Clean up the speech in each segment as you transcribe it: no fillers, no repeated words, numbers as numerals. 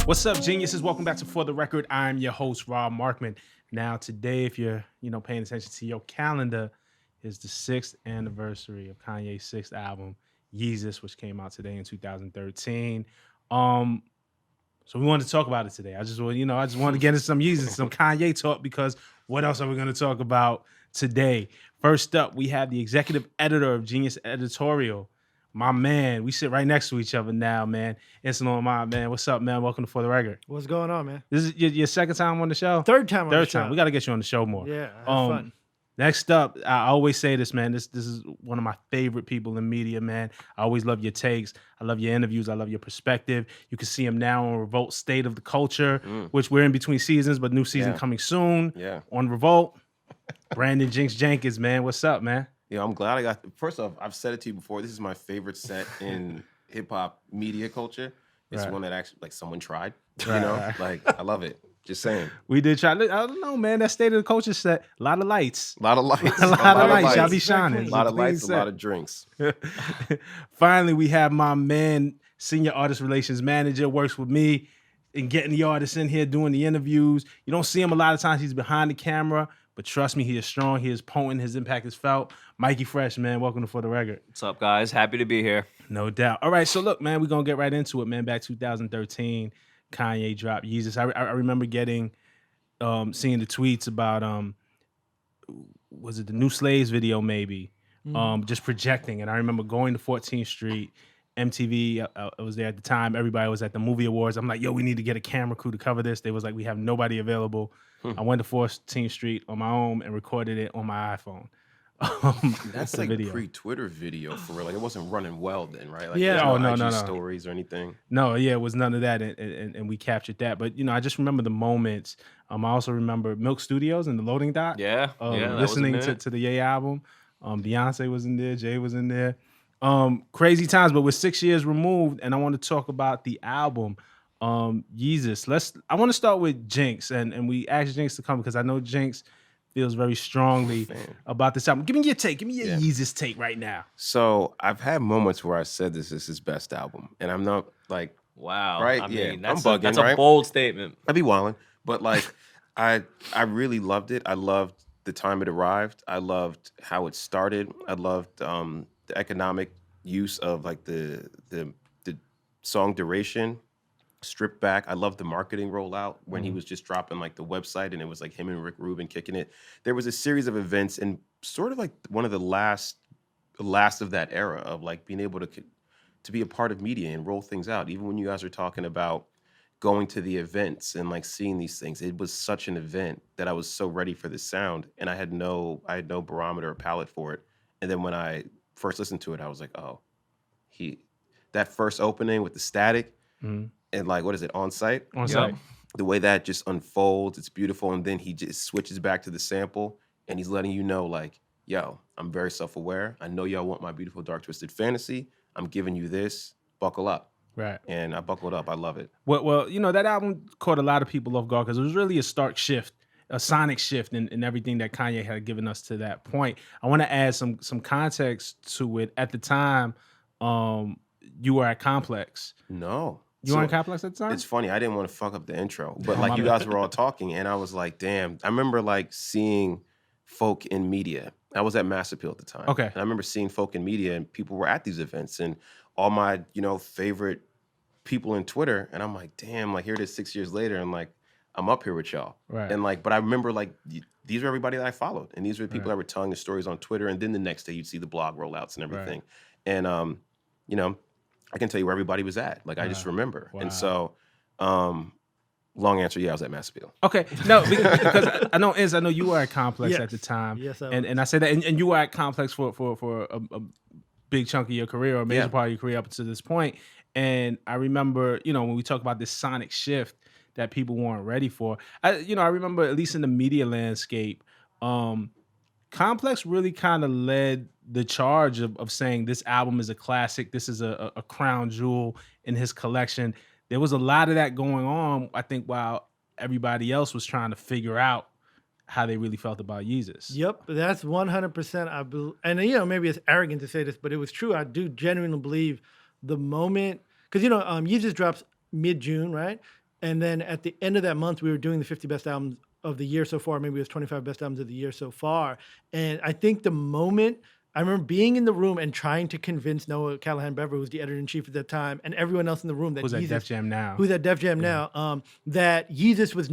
What's up, geniuses? Welcome back to For the Record. I'm your host, Rob Markman. Now, today, if you're paying attention to your calendar, is the 6th anniversary of Kanye's 6th album, Yeezus, which came out today in 2013. So we wanted to talk about it today. I just wanted to get into some Yeezus, some Kanye talk, because what else are we going to talk about today? First up, we have the executive editor of Genius Editorial, my man. We sit right next to each other now, man. Insanul, my man. What's up, man? Welcome to For the Record. What's going on, man? This is your second time on the show? Third time on the show. We got to get you on the show more. Yeah, have fun. Next up, I always say this, man. This is one of my favorite people in media, man. I always love your takes. I love your interviews. I love your perspective. You can see him now on Revolt State of the Culture, which we're in between seasons, but new season coming soon. Yeah. On Revolt. Brandon Jinx Jenkins, man. What's up, man? Yeah, I'm glad I got. First off, I've said it to you before. This is my favorite set in hip hop media culture. It's one that actually, someone tried. I love it. Just saying. We did try. I don't know, man. That State of the Culture set, a lot of lights. A lot of lights. a lot of lights. Y'all be shining. A lot of lights, a lot of drinks. Finally, we have my man, Senior Artist Relations Manager, works with me in getting the artists in here, doing the interviews. You don't see him a lot of times. He's behind the camera. But trust me, he is strong. He is potent. His impact is felt. Mikey Fresh, man. Welcome to For the Record. What's up, guys? Happy to be here. No doubt. All right, so look, man, we're going to get right into it, man. Back 2013, Kanye dropped Yeezus. I remember seeing the tweets about, was it the New Slaves video maybe? Just projecting. And I remember going to 14th Street, MTV, I was there at the time. Everybody was at the movie awards. I'm like, yo, we need to get a camera crew to cover this. They was like, we have nobody available. I went to 14th Street on my own and recorded it on my iPhone. That's like a pre-Twitter video for real. Like, it wasn't running well then, right? Like, yeah. no stories or anything. No, yeah, it was none of that, and we captured that. But I just remember the moments. I also remember Milk Studios and the loading dock. Listening to the Ye album. Beyonce was in there. Jay was in there. Crazy times, but we're 6 years removed, and I want to talk about the album. Yeezus. I want to start with Jinx, and we asked Jinx to come because I know Jinx feels very strongly about this album. Give me your take. Give me your Yeezus take right now. So I've had moments where I said this is his best album, and I'm not like, wow, right? I mean, I'm bugging. That's a bold statement. I'd be wilding, but I really loved it. I loved the time it arrived. I loved how it started. I loved the economic use of the song duration. Stripped back. I love the marketing rollout when he was just dropping the website and it was him and Rick Rubin kicking it. There was a series of events and sort of one of the last of that era of being able to be a part of media and roll things out. Even when you guys are talking about going to the events and seeing these things, it was such an event that I was so ready for the sound and I had no barometer or palette for it. And then when I first listened to it, I was like, oh, that first opening with the static. And what is it, On Site? On Site. The way that just unfolds, it's beautiful. And then he just switches back to the sample and he's letting you know, yo, I'm very self-aware. I know y'all want my beautiful, dark, twisted fantasy. I'm giving you this. Buckle up. Right. And I buckled up. I love it. Well, that album caught a lot of people off guard because it was really a stark shift, a sonic shift in everything that Kanye had given us to that point. I want to add some context to it. At the time, you were at Complex. No. You were in Complex at the time? It's funny. I didn't want to fuck up the intro, but you guys were all talking, and I was like, "Damn!" I remember seeing folk in media. I was at Mass Appeal at the time. Okay. And I remember seeing folk in media, and people were at these events, and all my favorite people in Twitter, and I'm like, "Damn!" Here it is 6 years later, and I'm up here with y'all. Right. And but I remember these were everybody that I followed, and these were the people that were telling the stories on Twitter, and then the next day you'd see the blog rollouts and everything, and I can tell you where everybody was at. I just remember. Wow. And so, long answer, yeah, I was at Mass Appeal. Okay. No, because I know you were at Complex at the time. Yes, I was. And I say that, and you were at Complex for a big chunk of your career, or a major part of your career up to this point. And I remember, when we talk about this sonic shift that people weren't ready for, I remember, at least in the media landscape, Complex really kind of led the charge of saying this album is a classic. This is a crown jewel in his collection. There was a lot of that going on, I think, while everybody else was trying to figure out how they really felt about Yeezus. Yep, that's 100%. I believe, and maybe it's arrogant to say this, but it was true. I do genuinely believe the moment, because Yeezus drops mid-June, right? And then at the end of that month, we were doing the 50 best albums of the year so far. Maybe it was 25 best albums of the year so far. And I think the moment I remember being in the room and trying to convince Noah Callahan-Bever, who was the editor-in-chief at that time, and everyone else in the room that Who's at Def Jam now? Who's at Def Jam now, that Yeezus was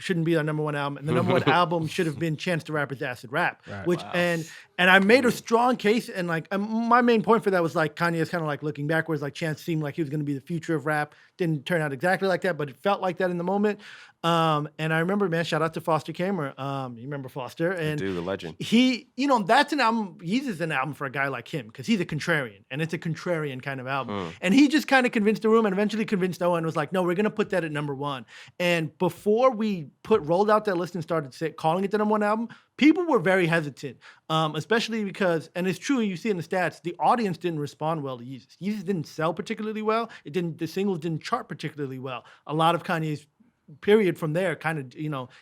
shouldn't be our number one album, and the number one album should have been Chance the Rapper's Acid Rap. Right. And I made a strong case, and like my main point for that was like Kanye's kind of like looking backwards, like Chance seemed like he was going to be the future of rap. Didn't turn out exactly like that, but it felt like that in the moment. And I remember, man, shout out to Foster Kamer. You remember Foster? And dude, the legend. He, that's an album. Yeezus is an album for a guy like him because he's a contrarian, and it's a contrarian kind of album. And he just kind of convinced the room, and eventually convinced Noah, and was like, "No, we're gonna put that at number one." And before we rolled out that list and started calling it the number one album, people were very hesitant, especially because, and it's true, you see in the stats, the audience didn't respond well to Yeezus. Yeezus didn't sell particularly well. The singles didn't chart particularly well. A lot of Kanye's period from there kind of,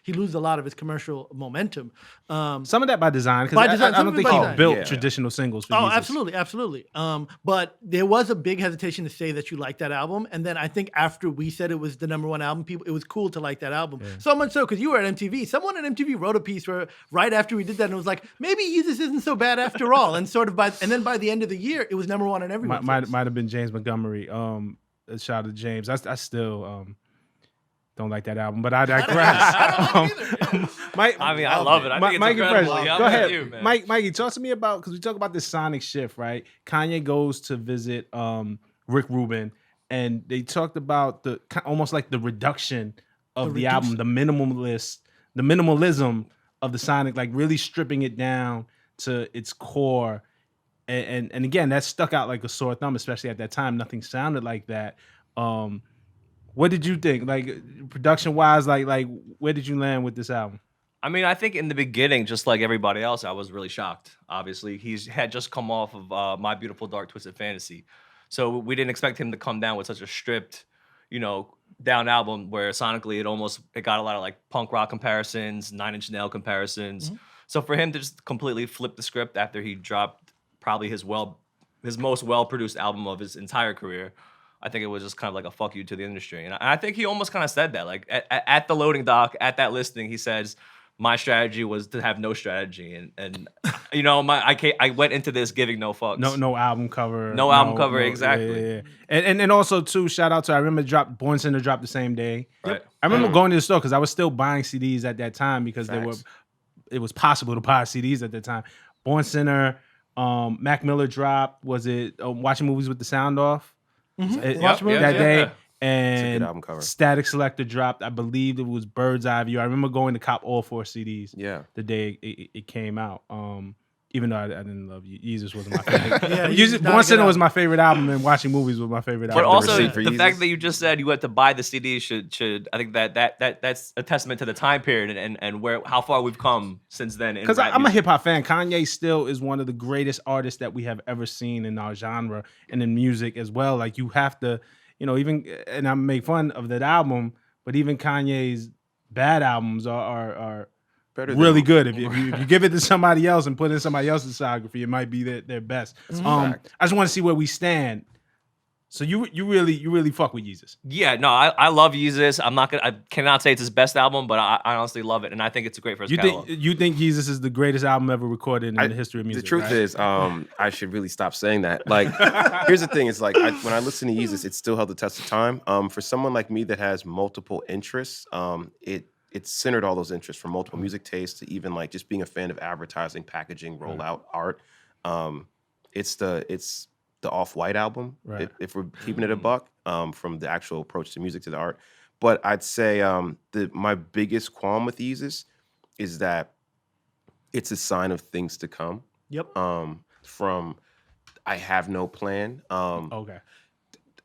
he loses a lot of his commercial momentum. Some of that by design, because I don't think he built traditional singles for Yeezus. Absolutely. But there was a big hesitation to say that you like that album. And then I think after we said it was the number one album, it was cool to like that album. Yeah. So much so, because you were at MTV, someone at MTV wrote a piece right after we did that, and it was like, maybe Yeezus isn't so bad after all. And then by the end of the year, it was number one on everyone. Might have been James Montgomery. Shout out to James. I still don't like that album, but I digress. I love it. I think it's incredible. Go ahead, Mikey. Talk to me about, because we talk about this sonic shift, right? Kanye goes to visit Rick Rubin, and they talked about almost like the reduction of the album, the minimalism of the sonic, like really stripping it down to its core. And again, that stuck out like a sore thumb, especially at that time. Nothing sounded like that. What did you think? Like production wise, like where did you land with this album? I mean, I think in the beginning, just like everybody else, I was really shocked. Obviously, he had just come off of My Beautiful Dark Twisted Fantasy. So we didn't expect him to come down with such a stripped, down album where sonically it got a lot of like punk rock comparisons, 9 Inch Nail comparisons. Mm-hmm. So for him to just completely flip the script after he dropped probably his most well-produced album of his entire career, I think it was just kind of like a fuck you to the industry. And I think he almost kind of said that. Like at the loading dock, at that listing, he says, my strategy was to have no strategy. And I went into this giving no fucks. No album cover. No album cover, exactly. Yeah. And also, too, shout out to, I remember Born Sinner dropped the same day. Right. I remember going to the store because I was still buying CDs at that time because it was possible to buy CDs at that time. Born Sinner, Mac Miller dropped, was it Watching Movies with the Sound Off? Mm-hmm. That day. It's a good And album cover. Static Selector dropped. I believe it was Bird's Eye View. I remember going to cop all 4 CDs. Yeah. The day it came out. Even though I didn't love Yeezus wasn't my favorite. Born Sinner was my favorite album, and Watching Movies was my favorite album. But also the fact that you just said you had to buy the CD should I think that's a testament to the time period and how far we've come since then. Because I'm a hip hop fan. Kanye still is one of the greatest artists that we have ever seen in our genre and in music as well. Like you have to, even, and I make fun of that album, but even Kanye's bad albums are really good. If you give it to somebody else and put in somebody else's discography, it might be their best. I just want to see where we stand. So you really fuck with Yeezus? Yeah, no, I love Yeezus. I cannot say it's his best album, but I honestly love it, and I think it's great for his catalog. You think Yeezus is the greatest album ever recorded in the history of music? The truth is, I should really stop saying that. Like, here's the thing: it's like when I listen to Yeezus, it still held the test of time. For someone like me that has multiple interests, it's centered all those interests, from multiple music tastes to even like just being a fan of advertising, packaging, rollout, art. It's the Off-White album, right, if we're keeping it a buck, from the actual approach to music to the art. But I'd say my biggest qualm with Yeezus is that it's a sign of things to come. Yep. From I have no plan. Okay.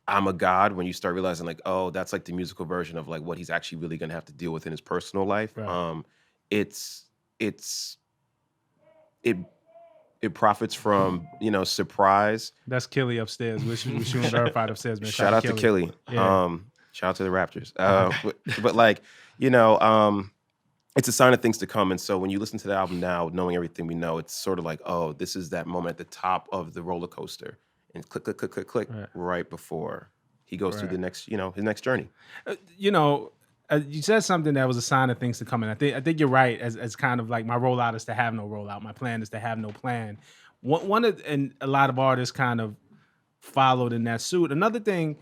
I'm a god, when you start realizing like, oh, that's like the musical version of like what he's actually really gonna have to deal with in his personal life. Right. It profits from, surprise. That's Killy upstairs. Wish you verified upstairs, man. Shout out to Killy. Yeah. Shout out to the Raptors. But like, it's a sign of things to come. And so when you listen to the album now, knowing everything we know, it's sort of like, oh, this is that moment at the top of the roller coaster. And click, right before he goes through Right. the next, his next journey. You said something that was a sign of things to come, and I think you're right. As kind of like my rollout is to have no rollout. My plan is to have no plan. And a lot of artists kind of followed in that suit. Another thing,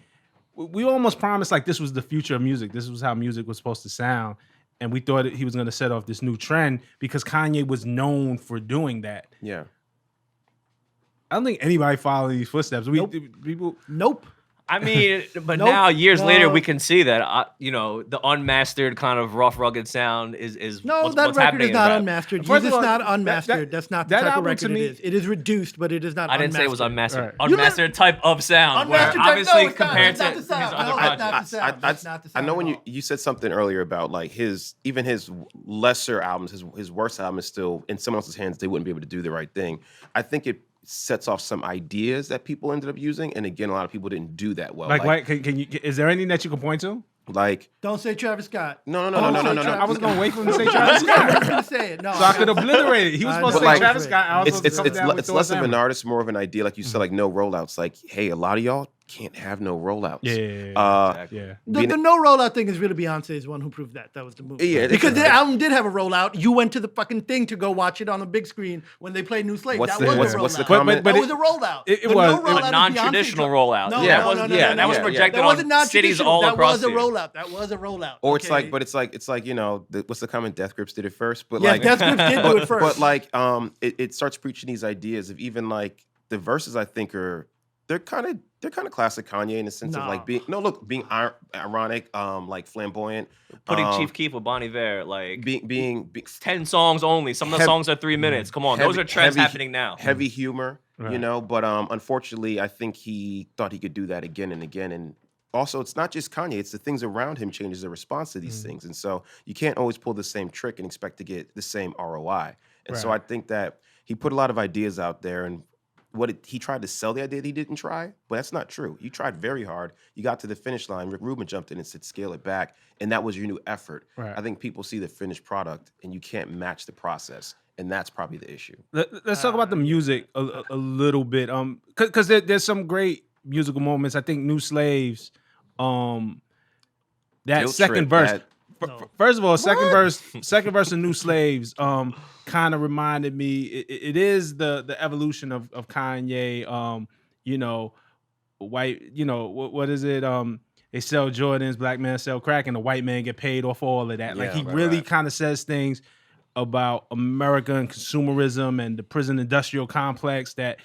we almost promised like this was the future of music. This was how music was supposed to sound, and we thought he was going to set off this new trend because Kanye was known for doing that. Yeah. I don't think anybody followed these footsteps. People. Nope. I mean, but Nope. now years later, No. we can see that the unmastered kind of rough, rugged sound is No, what's, that what's record happening is in not rap. unmastered. First of Yeezus all, not that- unmastered. That's not the that type of album record to me- it is. It is reduced, but it is not I didn't unmastered. say it was unmastered. Right. Unmastered type of sound. Unmastered where type- obviously no, it's not. compared That's not to the sound. his No, other that's projects. not the sound. That's not the I sound know at when all. you said something earlier about like his lesser albums, his worst album is still in someone else's hands. They wouldn't be able to do the right thing. I think it sets off some ideas that people ended up using, and again, a lot of people didn't do that well. Like, can you? Is there anything that you can point to? Like Don't say Travis Scott. no. I was gonna wait for him to say Travis I was Scott, gonna say it. No, so I could obliterate it. He was supposed to But say like- Travis Scott. I was It's supposed to come down with it's less of an Thor artist, more of an idea. Like you said, like no rollouts. Like, hey, a lot of y'all can't have no rollouts. Yeah. Yeah. The no rollout thing is really Beyonce's one who proved that. That was the movie. Yeah, that's because the right. album did have a rollout. You went to the fucking thing to go watch it on the big screen when they played New Slave. What's That the- was a rollout. what's the But- comment? but that it- was a rollout. it The was- no it- rollout A is non-traditional Beyonce's. rollout. No, Yeah. no, no, no, Yeah, no, that was no. projected That wasn't on cities non-traditional. all That across was a here. rollout. That was a rollout. Or it's okay? like, it's like what's the comment? Death Grips did it first, but Yeah, like Death Grips did do it first. But like, it starts preaching these ideas of even like the verses. I think they're kind of classic Kanye in the sense of like being ironic, like flamboyant, Putting Chief Keef with Bon Iver, like being 10 songs only. Some of the songs are 3 minutes. Come on, those are trends happening now. heavy humor, Right. But unfortunately, I think he thought he could do that again and again. And also, it's not just Kanye; it's the things around him changes the response to these things. And so you can't always pull the same trick and expect to get the same ROI. And so I Right. think that he put a lot of ideas out there, and he tried to sell the idea that he didn't try, but that's not true. You tried very hard. You got to the finish line. Rick Rubin jumped in and said, "Scale it back," and that was your new effort. Right. I think people see the finished product, and you can't match the process, and that's probably the issue. Let's talk about the music a little bit. Because there's some great musical moments. I think New Slaves, that Guilt second Trip, verse. that- First of all, second verse of New Slaves kind of reminded me. It is the evolution of Kanye. White. What is it? They sell Jordans, black men sell crack, and the white man get paid off all of that. Like Yeah, he right, really right. kind of says things about America and consumerism and the prison industrial complex that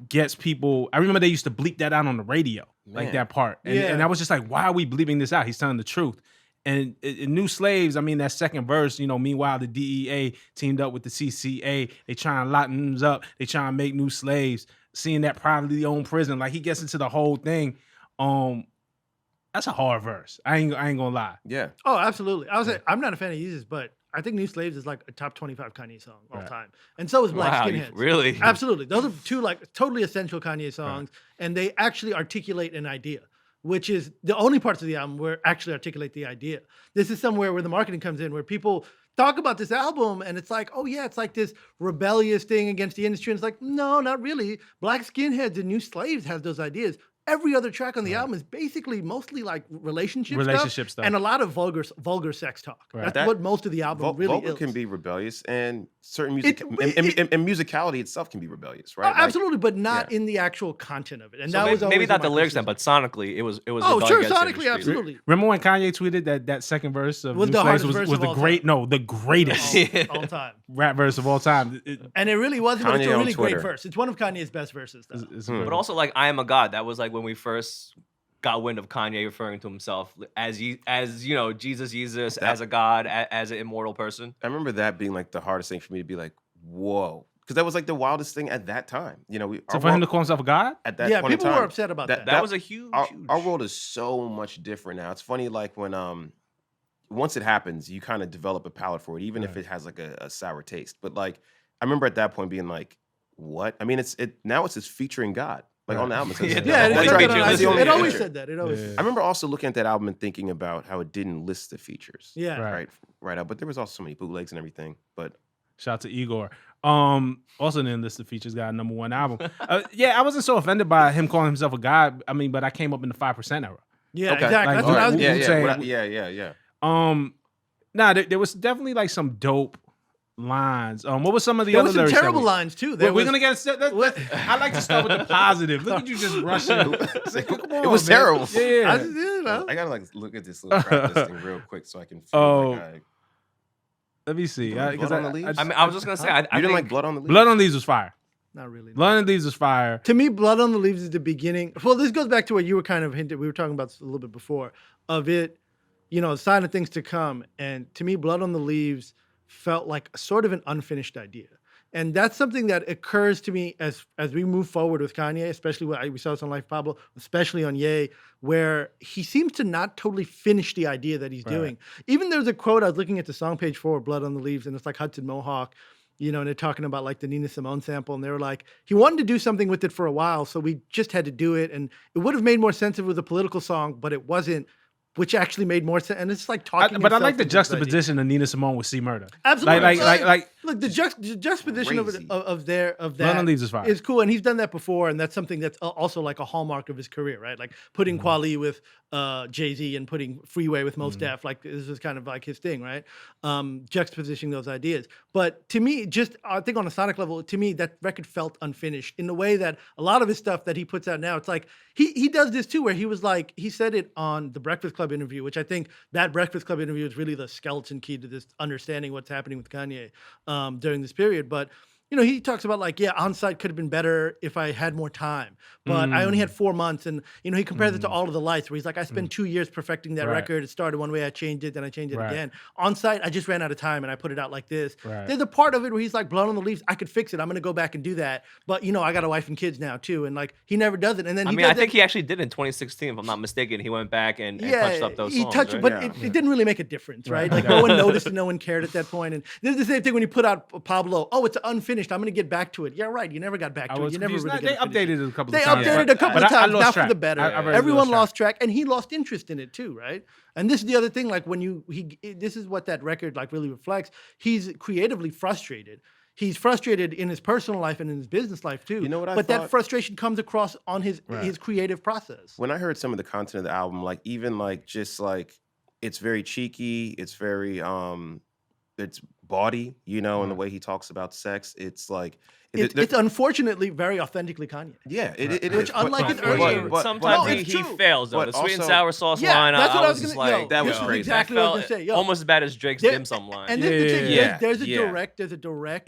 gets people. I remember they used to bleep that out on the radio, like Man. that part, and, Yeah. and I was just like, why are we bleeping this out? He's telling the truth. And in New Slaves, I mean, that second verse, meanwhile, the DEA teamed up with the CCA. They try and lock them up. They try and make new slaves. Seeing that privately owned prison, like he gets into the whole thing. That's a hard verse. I ain't gonna lie. Yeah. Oh, absolutely. I'm not a fan of Yeezus, but I think New Slaves is like a top 25 Kanye song all Right. time. And so is Black Wow, Skinheads. really? Absolutely. Those are two like totally essential Kanye songs, and they actually articulate an idea, which is the only parts of the album where actually articulate the idea. This is somewhere where the marketing comes in, where people talk about this album and it's like, oh yeah, it's like this rebellious thing against the industry. And it's like, no, not really. Black Skinheads and New Slaves has those ideas. Every other track on the album is basically mostly like relationship stuff. and a lot of vulgar sex talk. Right. That's what most of the album really Vulgar is. can be rebellious, and certain music and musicality itself can be rebellious, Oh, right? Like, absolutely, but not yeah. in the actual content of it. And So that maybe, was always maybe not my the lyrics then, criticism. but sonically, it was. Oh, rebellion sure, against the sonically, industry. absolutely. Remember when Kanye tweeted that second verse of Was New the Slaves hardest verse was of the all great, time. no, the greatest all time. rap verse of all time. And it really was, but it's Kanye a on really great Twitter. verse. It's one of Kanye's best verses, though. It's But also, like, I Am a God. That was like when we first got wind of Kanye referring to himself as Jesus, Yeezus, as a God, as an immortal person. I remember that being like the hardest thing for me to be like, whoa, because that was like the wildest thing at that time. So for him to call himself a god? at that Yeah, point in people time, were upset about that. That was a huge. Our world is so much different now. It's funny, like when once it happens, you kind of develop a palate for it, even if it has like a sour taste. But like, I remember at that point being like, what? I mean, now it's just featuring God. Like on the album. It says Yeah, that. Yeah, it, That's said right, that you're on listening. iTunes. It always feature. said that. It always. Yeah. I remember also looking at that album and thinking about how it didn't list the features. Yeah. Right. Right out. But there was also so many bootlegs and everything. But Shout out to Igor. Also, then list of features got a #1 album. Yeah, I wasn't so offended by him calling himself a god. I mean, but I came up in the 5% era. Yeah, Okay. exactly. Like, That's what I was Wu- Yeah, gonna Wu- say. Wu-Tang- yeah. Nah, there was definitely like some dope lines. What was some of the There other was some lyrics that terrible we- lines too. We're gonna get. I like to start with the positive. Look at you just rushing. It's like, come on, It was man. terrible. Yeah. I gotta like look at this little track listing real quick so I can feel Oh, like Let me see. Blood Because on the Leaves? I mean, I was just gonna say, I you didn't think like Blood on the Leaves? Blood on Leaves was fire. Not really. Blood on Leaves was fire. To me, Blood on the Leaves is the beginning. Well, this goes back to what you were kind of hinted. We were talking about a little bit before of it, a sign of things to come. And to me, Blood on the Leaves felt like sort of an unfinished idea. And that's something that occurs to me as we move forward with Kanye, especially when we saw this on Life Pablo, especially on Ye, where he seems to not totally finish the idea that he's doing. Even there's a quote, I was looking at the song page for Blood on the Leaves, and it's like Hudson Mohawk, and they're talking about like the Nina Simone sample, and they were like, he wanted to do something with it for a while, so we just had to do it. And it would have made more sense if it was a political song, but it wasn't, which actually made more sense. And it's like talking. But I himself like the into this idea. juxtaposition of Nina Simone with C Murder. Absolutely. Like look, the juxtaposition of Crazy. that Blood on the Leaves is fire. is cool, and he's done that before, and that's something that's also like a hallmark of his career, right? Like putting Kweli with Jay-Z and putting Freeway with Mos Def, like this is kind of like his thing, right? Juxtapositioning those ideas. But to me, I think on a sonic level, to me that record felt unfinished in the way that a lot of his stuff that he puts out now, it's like he does this too, where he was like, he said it on the Breakfast Club interview, which I think that Breakfast Club interview is really the skeleton key to this understanding what's happening with Kanye during this period. But he talks about like, yeah, On-Site could have been better if I had more time, but I only had 4 months. And, he compares it to All of the Lights, where he's like, I spent 2 years perfecting that record. It started one way, I changed it, then I changed it again. On-Site, I just ran out of time and I put it out like this. There's a part of it where he's like, Blood on the Leaves, I could fix it. I'm going to go back and do that. But, I got a wife and kids now too. And like, he never does it. And then I think he actually did in 2016, if I'm not mistaken. He went back and touched up those songs. Touched, right? but it didn't really make a difference, right? Like no one noticed and no one cared at that point. And this is the same thing when you put out Pablo. Oh, it's unfinished. I'm going to get back to it. Yeah, right. You never got back to it. You never really They updated it a couple of They times. updated a couple of times, not for the better. I Everyone lost track, and he lost interest in it too, right? And this is the other thing. Like when this is what that record like really reflects. He's creatively frustrated. He's frustrated in his personal life and in his business life too. You know what I But thought? that frustration comes across on his creative process. When I heard some of the content of the album, like even like just like it's very cheeky, it's very it's bawdy, in the way he talks about sex. It's like It's unfortunately very authentically Kanye. yeah, it Which, is. unlike his but- earlier- but- Sometimes No, he it's true. fails though. But The sweet and also- sour sauce Yeah, line, that's what I was just gonna- like, yo, that was this is crazy. exactly that what I was felt gonna say. Yo. almost as bad as Drake's There- dim sum line. And this is the thing. Yeah, There's a yeah. direct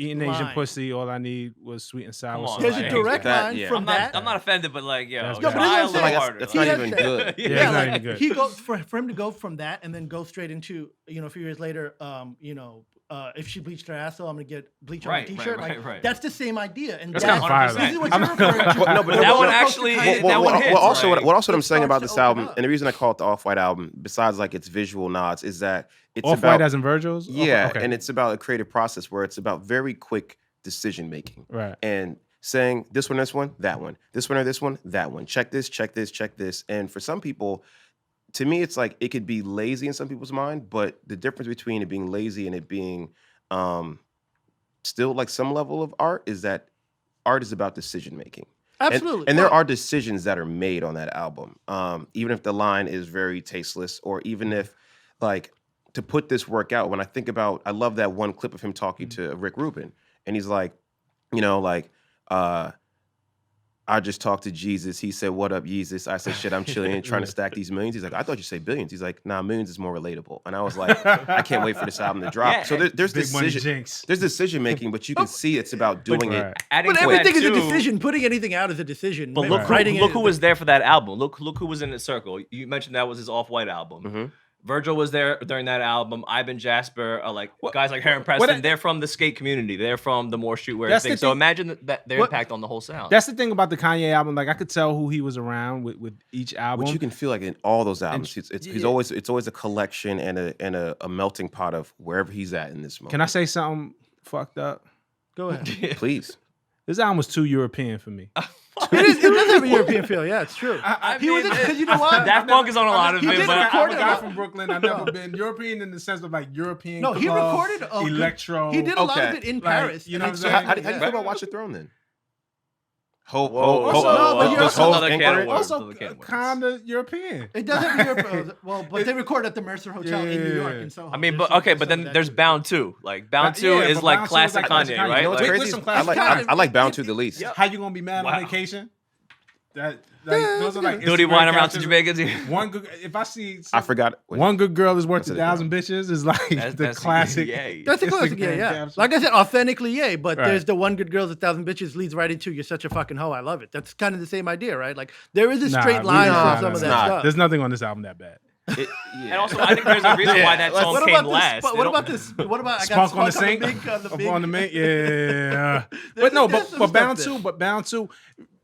Eating Asian line. pussy, all I need was sweet and sour Come on, sauce. There's a Like, direct that- line yeah. from that. I'm not offended, but like, That's Yo, but try this a is little what I'm saying. harder. That's He not has even that- good. Yeah, it's not even good. He goes for him to go from that and then go straight into a few years later, if she bleached her asshole, I'm gonna get bleach on Right, my right, t-shirt. right, like right. that's the same idea. And That's kinda fire, This is though. what you're referring to. Well, no, but that one Well, actually, Kanye- that one hits. also, right? what I'm It saying about starts this to open album, up. and the reason I call it the Off-White album, besides like its visual nods, is that it's Off about White as in Virgil's? yeah, Okay. and it's about a creative process where it's about very quick decision making, Right. and saying this one, that one, this one or this one, that one. Check this, check this, check this. And for some people, to me, it's like it could be lazy in some people's mind, but the difference between it being lazy and it being still like some level of art is that art is about decision making. Absolutely. And there Well, are decisions that are made on that album. Even if the line is very tasteless, or even if like to put this work out, when I think about, I love that one clip of him talking to Rick Rubin, and he's like, I just talked to Jesus. He said, "What up, Yeezus?" I said, "Shit, I'm chilling, trying to stack these millions." He's like, "I thought you say billions." He's like, "Nah, millions is more relatable." And I was like, "I can't wait for this album to drop." Yeah, So there's Big money decision, Jinx. there's decision making, but you can see it's about doing Right. it. Adding But to everything that is a too- decision. Putting anything out is a decision. But Writing look it- who was there for that album. Look who was in the circle. You mentioned that was his Off-White album. Mhm. Virgil was there during that album. Ivan Jasper, guys like Heron what Preston. I- They're from the skate community. They're from the more streetwear That's the thing. So thing- imagine that their What- impact on the whole sound. That's the thing about the Kanye album. Like I could tell who he was around with each album. Which you can feel like in all those albums, it's yeah. always a collection and a melting pot of wherever he's at in this moment. Can I say something fucked up? Go ahead. Please? This album was too European for me. It does have a European feel. Yeah, it's true. He was because you know what? Daft Punk is on a lot of he it, did but record I'm a it. guy from Brooklyn. I've never been European in the sense of like European. No, he club, recorded electro. He did a lot of Okay. it in Like, Paris. you know what I'm So saying? how do you feel about Watch the Throne then? Hope, Whoa. but you're does also Hope another can of anchor it? worms. Also, kind of European. It does have a European. Well, but they record at the Mercer Hotel in New York, and so I mean, but okay, but then there's Bound 2. Like Bound 2 yeah, is but like Bound 2 is classic like classic Kanye, Kanye. right? You know what's With Like, crazy? some I classic like Bound 2 the least. How you gonna be mad Wow. on vacation? Those are like Duty Instagram wine around to captions. Jamaica. One good, if I see I forgot. Wait, one good girl is worth That's 1,000 bitches is like the classic. Yay. That's a classic, Instagram yeah. caption. Like I said, authentically, yay. But Right. there's the one good girls, 1,000 bitches leads right into you're such a fucking hoe. I love it. That's kind of the same idea, right? Like there is a straight line from some of that nah. stuff. There's nothing on this album that bad. And also, I think there's a reason why that song What came about last. this? They What don't- about this? What about I got Spunk on the sink, mink on the up mink? on the mink, yeah. There's but no, some but Bound stuff there. 2,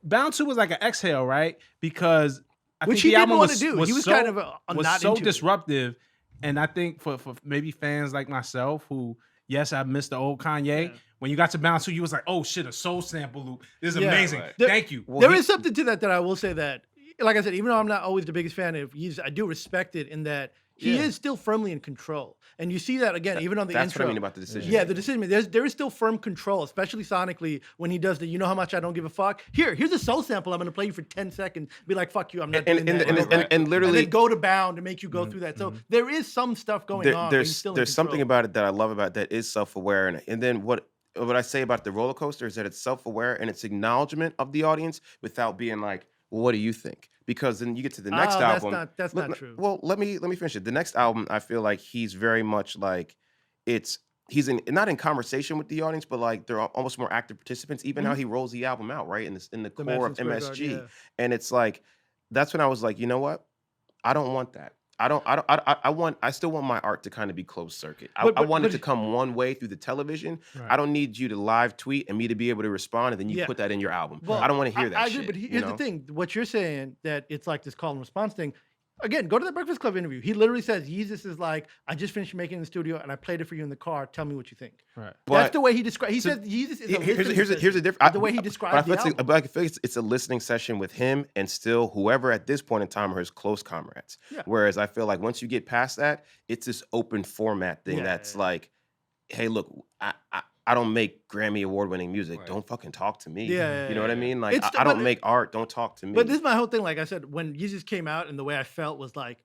Bound 2 was like an exhale, right? Because I Which think he the didn't album wanna was, do. was He was so, kind of was not so into it. disruptive, and I think for maybe fans like myself who, yes, I missed the old Kanye. When you got to Bound 2, you was like, oh shit, a soul sample loop. This is Yeah, amazing. right. Thank you. There is something to that I will say that, like I said, even though I'm not always the biggest fan of Yeezus, I do respect it in that he is still firmly in control. And you see that again, even on the That's intro. what I mean about the decision. Yeah, the decision. There is still firm control, especially sonically when he does the you know how much I don't give a fuck. Here's a soul sample I'm gonna play you for 10 seconds. Be like, fuck you, I'm not doing that. And literally, and then go to Bound and make you go through that. So there is some stuff going on. but he's still in there's something control. about it that I love about that is self-aware, and then what I say about the roller coaster is that it's self-aware and it's acknowledgement of the audience without being like, well, what do you think? Because then you get to the next album. That's not true. Well, let me finish it. The next album, I feel like he's very much like he's not in conversation with the audience, but like they're almost more active participants. Even how he rolls the album out, right in the core of Madison Square MSG, Garden, and it's like that's when I was like, you know what? I don't want that. I still want my art to kind of be closed circuit. I want it to come one way through the television. Right. I don't need you to live tweet and me to be able to respond and then you put that in your album. Well, I don't want to hear that I shit. agree, but you here's know? the thing: what you're saying that it's like this call and response thing. Again, go to the Breakfast Club interview. He literally says, "Yeezus is like, I just finished making it in the studio and I played it for you in the car. Tell me what you think." Right. That's the way he describes. He says Yeezus is a Here's the difference. The way he describes the I feel album. like it's a listening session with him and still whoever at this point in time are his close comrades. Yeah. Whereas I feel like once you get past that, it's this open format thing that's like, hey, look, I don't make Grammy award-winning music. Right. Don't fucking talk to me. Yeah, You know what I mean? Like, It's I don't but- make art. Don't talk to me. But this is my whole thing. Like I said, when Yeezus came out, and the way I felt was like,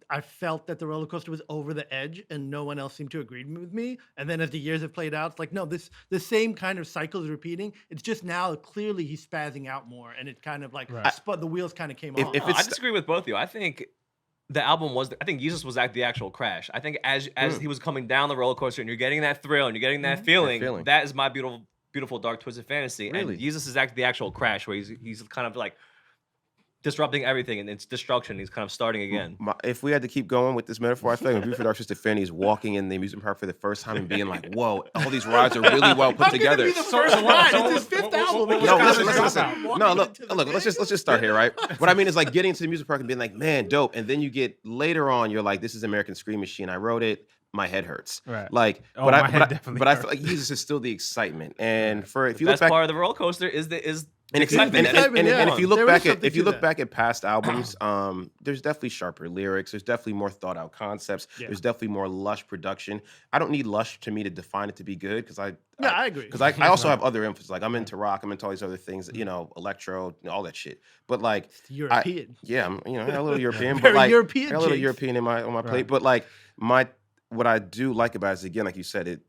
I felt that the roller coaster was over the edge, and no one else seemed to agree with me. And then as the years have played out, it's like, no, the same kind of cycle is repeating. It's just now clearly he's spazzing out more, and it kind of like the wheels kind of came off. if No, it's I disagree with both of you. I think the album was. I think Yeezus was the actual crash. I think as he was coming down the roller coaster, and you're getting that thrill, and you're getting that feeling. That is my beautiful dark twisted fantasy. Really? And Yeezus is the actual crash, where he's kind of like disrupting everything, and it's destruction. He's kind of starting again. If we had to keep going with this metaphor, I feel like Beautiful Dark Twisted Fantasy is walking in the amusement park for the first time and being like, "Whoa, all these rides are really well put How can it together." be the first ride? It's his fifth album. No, Wisconsin listen. Dropout. No, look. Let's just start here, right? What I mean is like getting to the music park and being like, "Man, dope," and then you get later on, you're like, "This is American Scream Machine. I wrote it. My head hurts." Right. Like, Oh, but my I head definitely feel like Jesus is still the excitement, and if you The look best back. part of the roller coaster is the And excitement. if you look There is back something if you to look that. back at past albums, there's definitely sharper lyrics. There's definitely more thought out concepts. Yeah. There's definitely more lush production. I don't need lush to me to define it to be good because I agree. because I also have other influences. Like I'm into rock. I'm into all these other things. You know, electro, all that shit. But like European. I'm I got a little European, Very but like European I got a little Jinx. European on my plate. But like what I do like about it is again, like you said,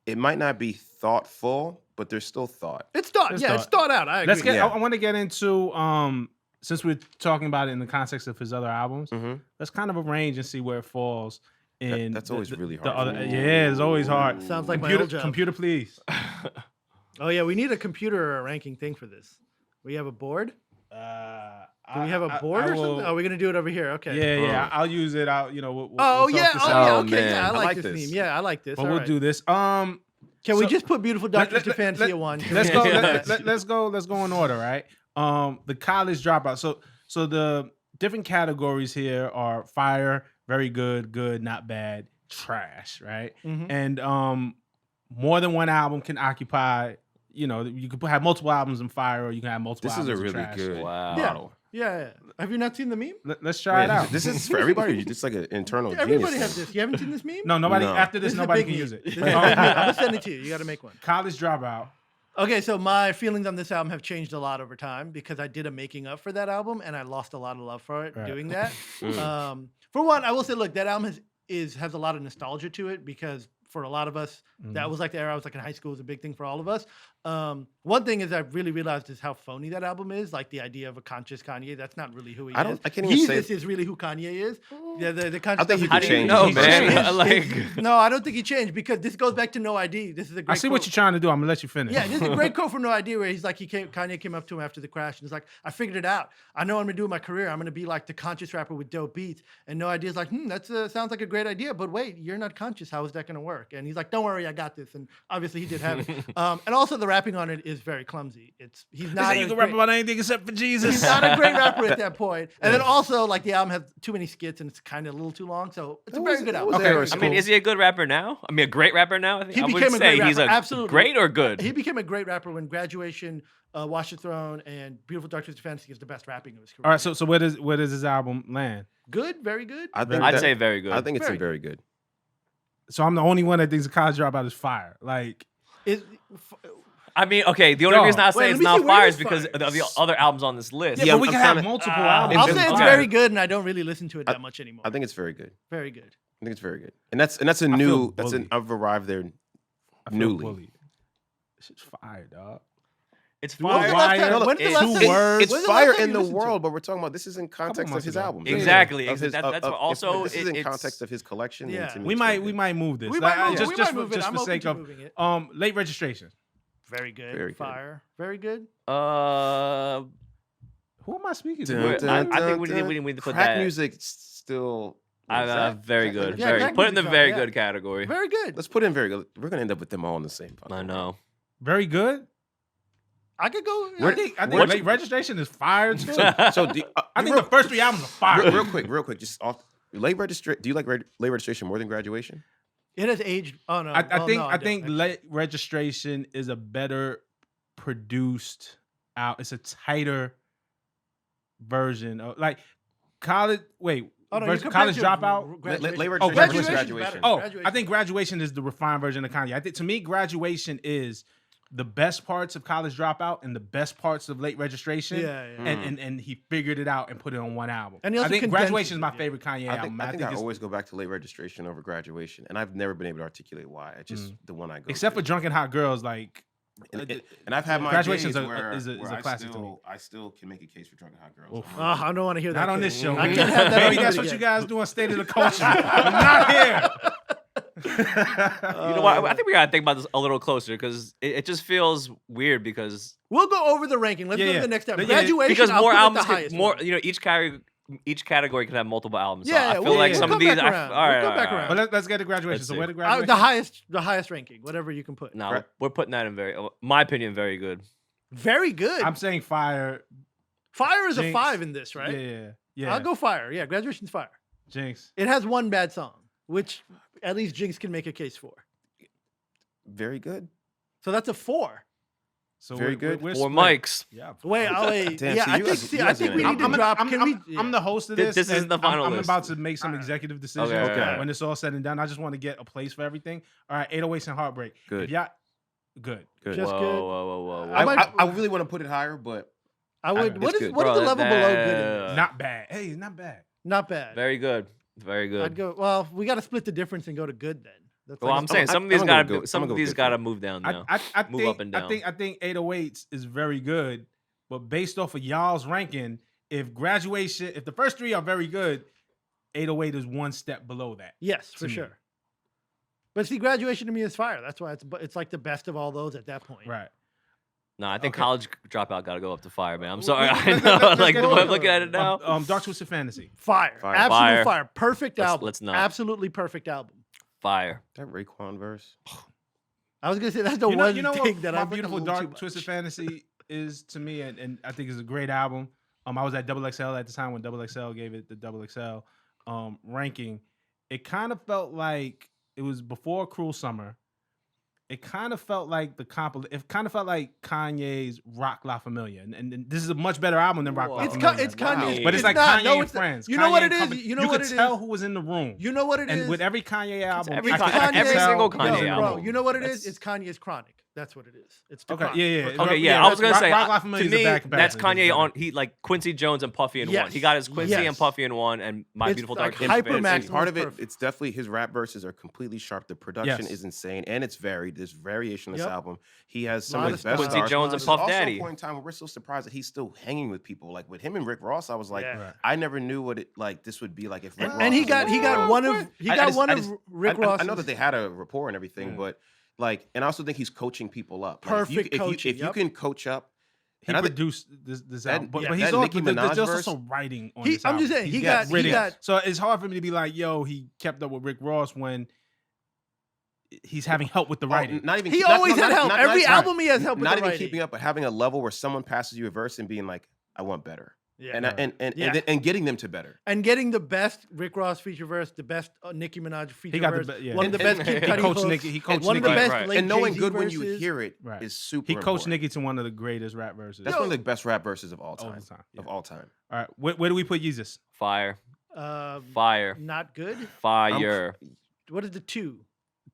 it might not be thoughtful, but there's still thought. It's thought. It's It's thought out. I agree. Let's get. Yeah. I want to get into since we're talking about it in the context of his other albums. Let's kind of arrange and see where it falls. In That's always really the hard. other, yeah, it's always hard. Sounds like my Computer, old job. computer, please. Oh yeah, we need a computer ranking thing for this. We have a board. Do we have a board or something? Oh, we're gonna do it over here. Okay. Yeah. I'll use it. We'll Oh talk yeah. this Oh out. yeah. Oh, Okay. man. Yeah, I I like like this this. theme. Yeah, I like this. But All we'll right. do this. Can we so- just put Beautiful Dark Twisted let- Fantasy at one? Let's go. Yeah. Let's go in order, right? The college dropout. So the different categories here are fire, very good, good, not bad, trash, right? Mhm. And more than one album can occupy you know, you could have multiple albums in fire, or you can have multiple. This is albums a in really trash. good Wow. model. Yeah. Have you not seen the meme? Let's try it out. This is for everybody. It's like an internal. Everybody genius has thing. this. You haven't seen this meme? No, nobody. No. After this, is a nobody big can meme. use it. This is a big meme. I'm gonna send it to you. You got to make one. College Dropout. Okay, so my feelings on this album have changed a lot over time because I did a making up for that album and I lost a lot of love for it Right. doing that. For one, I will say, look, that album has a lot of nostalgia to it because for a lot of us, that was like the era I was like in high school was a big thing for all of us. One thing is I really realized is how phony that album is. Like the idea of a conscious Kanye, that's not really who he is. I can't even say. Yeezus is really who Kanye is. Yeah, the conscious. I think he stuff could is- change. know, He's man? changed. Like, No, I don't think he changed because this goes back to No ID. This is a great I see quote. what you're trying to do. I'm gonna let you finish. Yeah, this is a great quote from No Idea where he's like, Kanye came up to him after the crash and he's like, I figured it out. I know what I'm gonna do with my career. I'm gonna be like the conscious rapper with dope beats. And No Idea's like, that sounds like a great idea, but wait, you're not conscious. How is that gonna work? And he's like, don't worry, I got this. And obviously he did have it. And also the rapping on it is very clumsy. He's They not. say you a can rap great- about anything except for Jesus. He's not a great rapper at that point. And then also like the album has too many skits and it's kind of a little too long. So it's a very good album. was Okay, era I I mean, cool. is he a good rapper now? I mean, a great rapper now? I think He I would became a say great he's rapper, a absolutely. great or good. He became a great rapper when Graduation, Watch the Throne, and Beautiful Dark Twisted Fantasy is the best rapping of his career. All right, so where does this album land? Good, very good. I think I'd that- say very good. I think it's Very very good. So I'm the only one that thinks the College Dropout is fire. Like, I mean, okay, the only Dog. reason I Wait, say let it's me not see, where fire is is because fire? of the other albums on this list. yeah, Yeah, but we I'm can have kinda- multiple albums. I'll it's say it's fire. very good, and I don't really listen to it that much anymore. I think it's very good. very good. I think it's very good. And that's a feel new. bullied. I've arrived there I feel newly. bullied. This shit's fire, dog. It's When's fire. the last time- Wire, when's the it- last two time- words. It's when's the fire last time in you the listened to it? world, but we're talking about this is in context of months his ago. album. Exactly. Of his- That's of- also This is in it's- context of his collection. Yeah. and to me We it's might very we good. might move this. We might Like, move it. just We just might move it. just I'm for open sake to of moving it. late registration. Very good. Very good. Fire. Very good. Who am I speaking Dun, to? Wait, dun, I think dun, we dun. need to put Crack that. music still. Very good. Yeah, Very crack put it in the music's very on, yeah. good category. Very good. Let's put in very good. We're gonna end up with them all in the same. I fucking know. Very good. I could go. I think What's- late registration is fire too. So do, I think the first three albums are fire. real quick, just off late registration. Do you like late registration more than graduation? It has aged. Oh no. I Well, think no, I don't, think actually. late registration is a better produced out. It's a tighter version of like college. Wait, Oh, no, version, you college compared to dropout. Graduation. Late Oh, registration versus Graduation's graduation. better. Oh, Graduation. I think graduation is the refined version of Kanye. I think to me, graduation is the best parts of college dropout and the best parts of late registration. Yeah, yeah. And he figured it out and put it on one album. And he I also think condenses graduation is my it, yeah. favorite Kanye album. I think I it's, always go back to late registration over graduation, and I've never been able to articulate why. It's just the one I go. except for to. Drunken Hot Girls, like And I've had my Graduation days is a- where, is a where I classic to me. I still can make a case for Drunken Hot Girls. Oof. I don't want to hear that. not on kid. this show. I man. can't have that. Maybe on that's here what you again. guys do on State of the Culture, but not here. You know what? I think we gotta think about this a little closer because it just feels weird because We'll go over the ranking. Let's Yeah, go to yeah. the next step. Yeah, Graduation. because I'll more put it at albums, the highest more one. you know, each category can have multiple albums. So Yeah, I feel we'll- like we'll some come of these. back around. All right, We'll come back all right, around. But let's get to graduation. Let's So see. where the graduation? The highest ranking, whatever you can put. No, Right. we're putting that in my opinion, very good. Very good. I'm saying fire. Fire is a Jinx. 5 in this, right? Yeah. I'll go fire. Yeah, graduation's fire. Jinx. It has one bad song, which at least Jinx can make a case for. Very good. So that's a 4. So Very good. we're Four split. mics. Yeah. Wait, wait. Damn, yeah, see, I you think. guys- See, you I guys think gonna we have- need to drop. Can we? I'm the host of This this. isn't and the final I'm list. about to make some executive decisions Okay. when it's all said and done. I just want to get a place for everything. All right, 808s and Heartbreak. Good. If y'all, good. Good. Just Whoa, good. whoa. I might- I really want to put it higher, but I would. It's What is good. what is the Bro, level below good? In that- this? Not bad. Hey, it's not bad. Not bad. Very good. Very good. I'd go. Well, we got to split the difference and go to good then. That's Well, like- I'm saying some of these I'm gonna gotta go- some I'm of gonna go these good gotta for it. move down now. I Move think up and down. I think 808s is very good, but based off of y'all's ranking, if the first three are very good, 808 is one step below that. Yes, for to me. sure. But see, graduation to me is fire. That's why it's like the best of all those at that point. Right. No, I think Okay. College Dropout gotta go up to fire, man. I'm Well, sorry. let's- I let's- know, let's like get the to way it. I'm looking at it now. Dark Twisted Fantasy. Fire. Fire. Absolute Fire. fire. Perfect Let's- album. let's not. Absolutely perfect album. Fire. that Raekwon verse. I was gonna say that's the You know, one you know thing what that my I beautiful Dark Twisted Fantasy is to me, and I think it's a great album. I was at XXL at the time when XXL gave it the XXL ranking. It kind of felt like it was before Cruel Summer, it kind of felt like it kind of felt like Kanye's Rock La Familia, and this is a much better album than Rock La It's Familia. it's Kanye, But it's like not. Kanye No, and it's not. Friends. You know Kanye what and it is. Company. You know what could it is. tell who was in the room. You know what it is. And with every Kanye album, every I could Kanye- every tell single who was Kanye in the album. Bro, room. you know what it That's- is? It's Kanye's Chronic. That's what it is. It's the Okay, Chronic. yeah. Okay, yeah, I was gonna say Rock La to Familia is a me, bad that's comparison. Kanye on he like Quincy Jones and Puffy in one. Yes. He got his Quincy Yes. and Puffy in one, and My It's Beautiful like Dark Twisted hyper Fantasy. max- And part of Maximal's it, perfect. it's definitely his rap verses are completely sharp. The production Yes. is insane, and it's varied. There's variation in this Yep. album. He has some Lot of of the best stars. Quincy stars. Jones and There's Puff also Daddy. a point in time where we're so surprised that he's still hanging with people. Like with him and Rick Ross, I was like, Yeah. Right. I never knew what it like this would be like if Rick Ross. And he was got in he the got room. one of Rick Ross. I know that they had a rapport and everything, but like, and I also think he's coaching people up. Like, Perfect coaching, If you yep. can coach up, He and I think- produced this that- album, but yeah, he's that also Nicki Minaj there's verse- also writing on He- this I'm just album. saying, he Yes, got- written. got- So it's hard for me to be like, yo, he kept up with Rick Ross when he's having help with the writing. not even He not- always no, had not- help. not- Every not- album he has help with Not the even writing. keeping up, but having a level where someone passes you a verse and being like, I want better. Yeah. And getting them to better. And getting the best Rick Ross feature verse, the best Nicki Minaj feature He got the verse, be- yeah. one of the best Kid He Cudi coached hooks, Nicki. He coached one of the Nicki. best Right. late And knowing Jay-Z good when you verses. hear it is Right. super He coached important. Nicki to one of the greatest rap verses. That's one of the best rap verses of all All time. the time, yeah. Of all time. All right, where do we put Yeezus? Fire, Um, fire, Not good. fire. What is the two?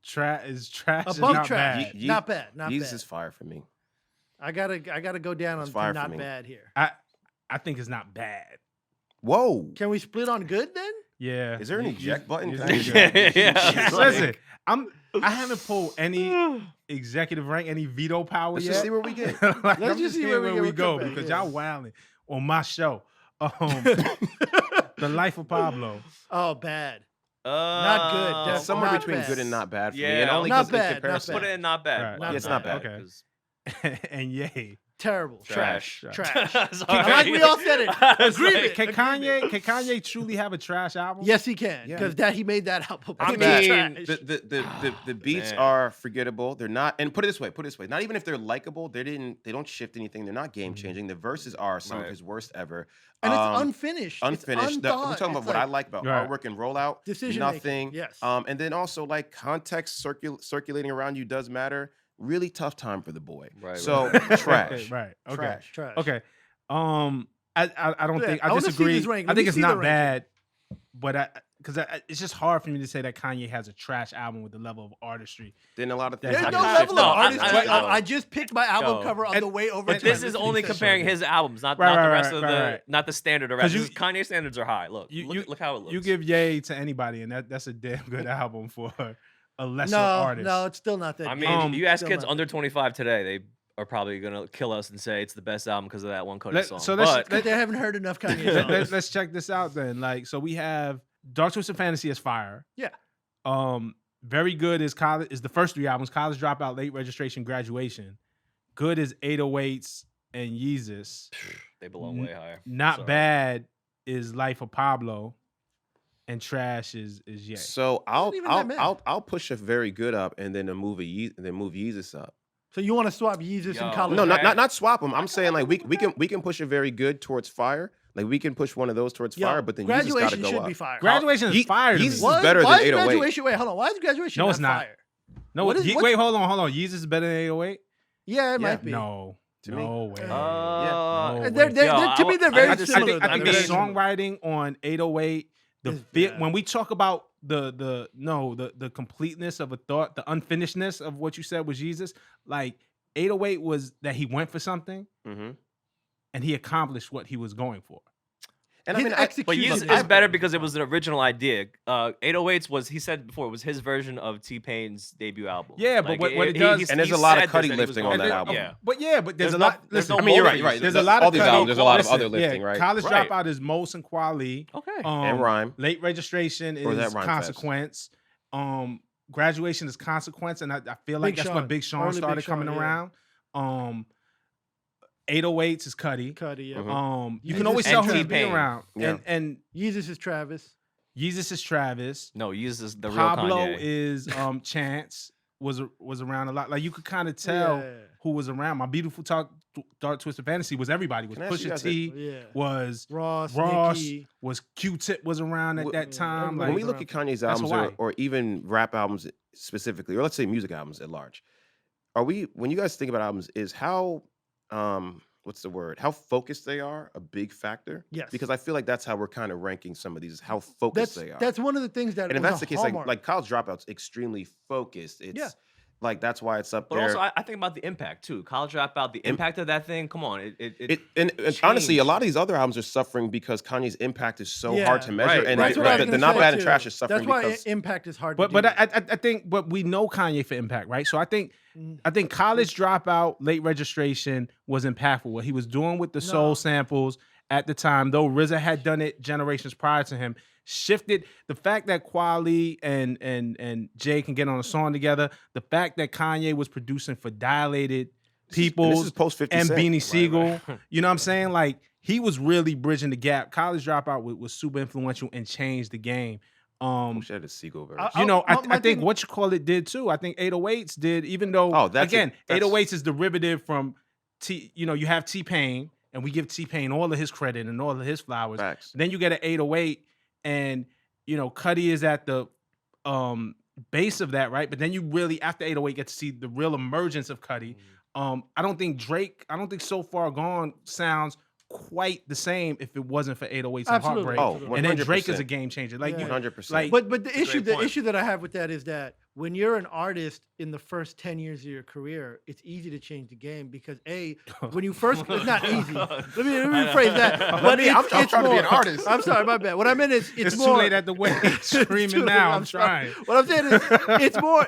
Trash is trash. is Above not trash. bad. Ye- Not bad. Not Jesus bad. is fire for me. I gotta go down It's on fire to for not me. bad here. I think it's not bad. Whoa. Can we split on good then? Yeah. Is there an eject button? Is Can there I eject- eject? Yeah. Listen, I haven't pulled any executive rank, any veto power Let's yet. just see where we get. Like, Let's I'm just see seeing where we get. We'll go come back, because yeah. y'all wilding on my show. The Life of Pablo. Oh, bad. Not good, It's That's somewhere not between bad. good and not bad for me. Yeah, And only not 'cause in bad, not comparison- Put it in not bad. Right. Yeah, it's not bad. Okay. 'cause And yay. Terrible. Trash. Trash. Sorry. Like we all said it. Agreement. Can Kanye truly have a trash album? Yes, he can Yeah. because he made that album. I It's mean, trash. the beats Man. are forgettable. They're not, and put it this way. Not even if they're likable, they don't shift anything. They're not game changing. The verses are some of Right. his worst ever. And it's unfinished. Unfinished. It's We're unthought. talking about It's what I like about Right. artwork and rollout. Decision Nothing. making, yes. And then also like context circulating around you does matter. Really tough time for the boy. Right, So Okay, trash. right. Okay. Trash. Trash. Okay. I don't Yeah, think I I wanna see disagree. this rank. I Let think me it's see the not ranking. bad, but because it's just hard for me to say that Kanye has a trash album with the level of artistry. Then a lot of things. There's There's have no to I- shift level of no, up. artistry. I- I just picked my album Yo. cover on And- the way over. and to This my is listening only session. comparing his albums, not Right, the right, rest right, of right, the right. not the standard of rap. 'Cause you- Kanye standards are high. Look, look how it looks. You give yay to anybody, and that's a damn good album for a lesser No, artist. no, it's still not that. I good. mean, you ask Still kids not under 25 today, they are probably gonna kill us and say it's the best album because of that one Cody Let- song. so let's- but good. They haven't heard enough Kanye Let, songs. us check this out then. Like, so we have Dark Twisted Fantasy is fire. Yeah. Very good is college is the first three albums: College Dropout, Late Registration, Graduation. Good is 808s and Yeezus. they belong way higher. Not Sorry. bad is Life of Pablo, and trash is Ye. So I'll even that bad. I'll push a very good up and then move Yeezus up. So you want to swap Yeezus Yo. and College? No, Okay. not swap them. I'm saying like we can push a very good towards fire. Like we can push one of those towards Yo, fire, but then Yeezus got to graduation go should up. be fire. Graduation is Ye- fire. To Yeezus me. is What? better than Why is 808. graduation? Wait, hold on. Why is graduation No, it's not. fire? No, What is- Ye- what's- wait, hold on. Yeezus is better than 808. Yeah, it Yeah. might be. No, To me. no way. Yeah. No They're, way. they're, Yo, to me, they're I- very I I just- similar. think the They're very similar. songwriting on 808, Is fit bad. when we talk about the completeness of a thought, the unfinishedness of what you said was Jesus. Like 808 was that he went for something Mm-hmm. and he accomplished what he was going for. And I His mean, execution But is Yeezus is better because it was an original idea. 808s was, he said before, it was his version of T-Pain's debut album. Yeah, but what it does- And there's he a lot of said this, Cudi that he was lifting going on that for it. album. Yeah. But there's There's a no- lot. there's Listen, no I mean, you're mold right. in Right. there's That's- a lot all of these Cudi- albums. There's a lot of listen, other lifting, yeah, right? College Right. Dropout is Mos and Quali. Okay. And Rhyme. Late Registration Or that is Rhyme Fest. Consequence. Graduation is Consequence, and I feel like Big that's Sean. when Big Sean Early Big started Sean, coming yeah. around. 808s is Cudi. Cudi, yeah. Mhm. You Yeezus can always and tell who he's T-Pain. being around. Yeah. And Yeezus is Travis. Yeezus is Travis. No, Yeezus the real Pablo Kanye. is Chance was around a lot. Like you could kind of tell Yeah. who was around. My Beautiful Dark Twisted Fantasy was everybody. Was Can I ask you Pusha guys T, Yeah. was Ross, Ross, Nicki. was Q-Tip was around at Wh- that time. everybody Like When we look at Kanye's That's albums Hawaii. or even rap albums specifically, or let's say music albums at large, when you guys think about albums, is how what's the word? How focused they are a big factor? Yes. Because I feel like that's how we're kind of ranking some of these, how focused they are. That's one of the things that and if was that's a the case, hallmark. like College Dropout's extremely focused. It's Yeah. like that's why it's up But there. also, I think about the impact too. College Dropout, the impact of that thing. Come on, And honestly, a changed. lot of these other albums are suffering because Kanye's impact is so Yeah. hard to measure, Right, and right, That's what I was the gonna Not say, Bad and too. Trash is suffering That's why because impact is hard. But to but do. I think we know Kanye for impact, right? So I think College Dropout, Late Registration was impactful. What he was doing with the soul samples at the time, though RZA had done it generations prior to him, shifted the fact that Kweli and Jay can get on a song together. The fact that Kanye was producing for Dilated People this is post 50 and Cent. Beanie Right, Siegel. You know what I'm saying? Like he was really bridging the gap. College Dropout was super influential and changed the game. Wish I had a Seagull verse. You know, my I think thing- what you call it did too. I think 808s did, even though that's 808s is derivative from you have T-Pain, and we give T-Pain all of his credit and all of his flowers. Facts. Then you get an 808, and Cudi is at the base of that, right? But then you really after 808 get to see the real emergence of Cudi. I don't think So Far Gone sounds quite the same if it wasn't for 808s and Absolutely. Heartbreak. Oh, and then Drake 100%. is a game changer. Like Yeah. 100%. like But the a great point. issue that I have with that is that when you're an artist in the first 10 years of your career, it's easy to change the game because when you first, it's not easy. Let me rephrase that. But I'm trying to be an more- artist. I'm sorry, my bad. What I meant is it's more, too late at the wedding. It's too Screaming late, now. I'm I'm sorry. trying. What I'm saying is,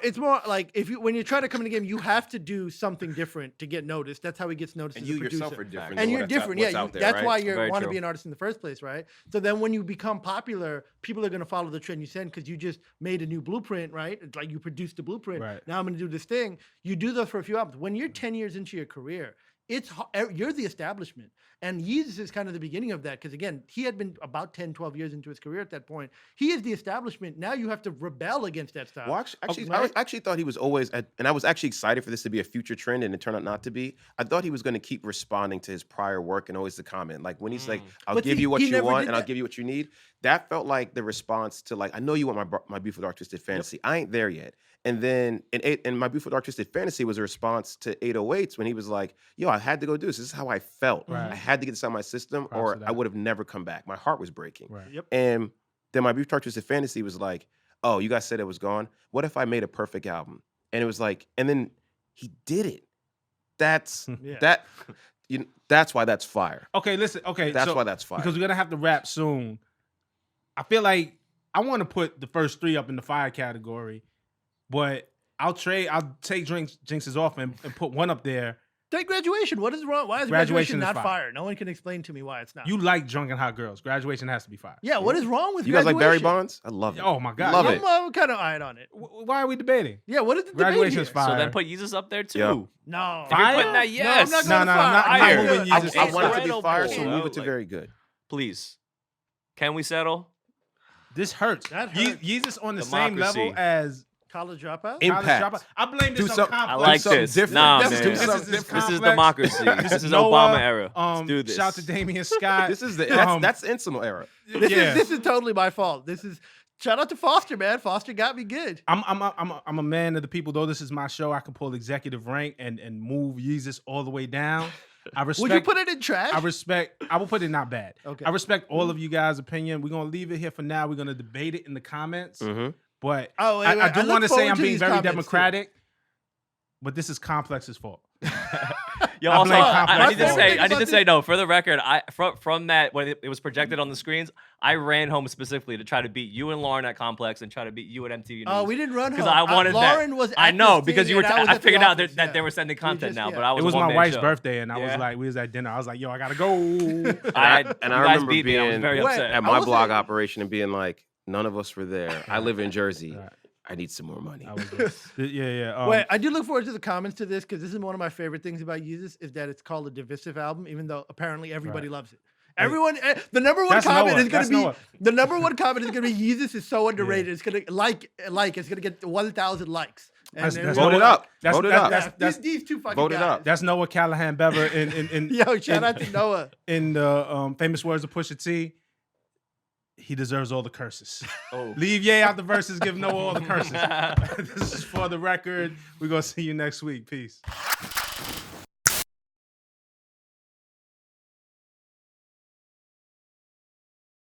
it's more like when you try to come in the game, you have to do something different to get noticed. That's how he gets noticed And as a you producer. yourself are different. And than you're what's different, what's yeah. out there, That's right? why you Very want to true. be an artist in the first place, right? So then when you become popular, people are going to follow the trend you send because you just made a new blueprint, right? It's like you produced a blueprint. Right. Now I'm going to do this thing. You do those for a few albums. When you're 10 years into your career, you're the establishment. And Yeezus is kind of the beginning of that because, again, he had been about 10, 12 years into his career at that point. He is the establishment. Now you have to rebel against that style. Well, actually, Right? I actually thought he was always, and I was actually excited for this to be a future trend, and it turned out not to be. I thought he was going to keep responding to his prior work and always the comment. Like when he's like, "I'll But give see, you what he you never want, did and I'll that. give you what you need." That felt like the response to like, "I know you want my Beautiful Dark Twisted Fantasy. I ain't there yet." And then and my Beautiful Dark Twisted Fantasy was a response to 808s when he was like, "Yo, I had to go do this. This is how I felt. Right. I had to get this out of my system, Props or to I that. would have never come back. My heart was breaking." Right. Yep. And then my Beautiful Dark Twisted Fantasy was like, "Oh, you guys said it was gone. What if I made a perfect album?" And it was like, and then he did it. That's Yeah. that's why that's fire. Okay, listen. Okay, That's so, why that's fire. because we're gonna have to wrap soon. I feel like I want to put the first three up in the fire category, but I'll take Jinx's off and put one up there. Take Graduation. What is wrong? Why is Graduation Graduation is not fire. fire? No one can explain to me why it's not. You like Drunken Hot Girls. Graduation has to be fire. Yeah, what is wrong with You guys like Barry Graduation? Bonds? I love it. Oh my God. Love yeah. it. I'm kind of eyeing on it. Why are we debating? Yeah, what is the Graduation is debate here? fire. So then put Yeezus up there too. Yeah. No. Fire? You're putting that, yes. No, I'm not No, going no, to I'm not fire. moving Fire. Yeezus. I want it to Incredible. be fire, so Yeah. move it to very good. Please. Can we settle? This hurts. That hurts. Yeezus on the same Democracy. level as College Dropout? Impact. College Dropout. I blame Do this on some- complex. I like something this. different. Nah, Let's man. do This something is different. democracy. This is Obama era. Let's do this. Shout to Damian Scott. This is the Um, that's Insanul era. This is totally my fault. Shout out to Foster, man. Foster got me good. I'm a man of the people. Though this is my show, I can pull executive rank and move Yeezus all the way down. I respect. Would you put it in trash? I will put it not bad. Okay. I respect all of you guys' opinion. We're gonna leave it here for now. We're gonna debate it in the comments. Mhm. But Oh, wait, I wait. do look want to say forward I'm being these very comments, too. democratic. But this is Complex's fault. Yo, I also, blame I Complex need to for it. say, I need to say, no. For the record, from that when it was projected on the screens, I ran home specifically to try to beat you and Lauren at Complex and try to beat you at MTV News. Oh, we didn't run because home. I wanted that. Lauren was. I at know this because thing you were. and I was I at the figured out office, that yeah. they were sending content now, yeah. but I was. It was a my one-man wife's show. birthday, and I was Yeah. like, we was at dinner. I was like, yo, I gotta go. I And I you guys remember beat me. I was being very Wait, upset. at I my will blog say- operation and being like, none of us were there. I live in Jersey. Right. I need some more money. I was yeah. Wait, I do look forward to the comments to this because this is one of my favorite things about Yeezus is that it's called a divisive album, even though apparently everybody loves it. Everyone, the number one That's comment Noah. is going That's to be Noah. the number one comment is going to be Yeezus is so underrated. It's going to it's going to get 1,000 likes. And That's- everyone- that's- Vote it up. That's- Vote it that's- up. These two fucking Vote it guys. up. That's Noah Callahan Bever in Yo, shout out to Noah. in the famous words of Pusha T. he deserves all the curses. Oh. Leave Ye out the verses, give Noah all the curses. This is For the Record. We're going to see you next week. Peace.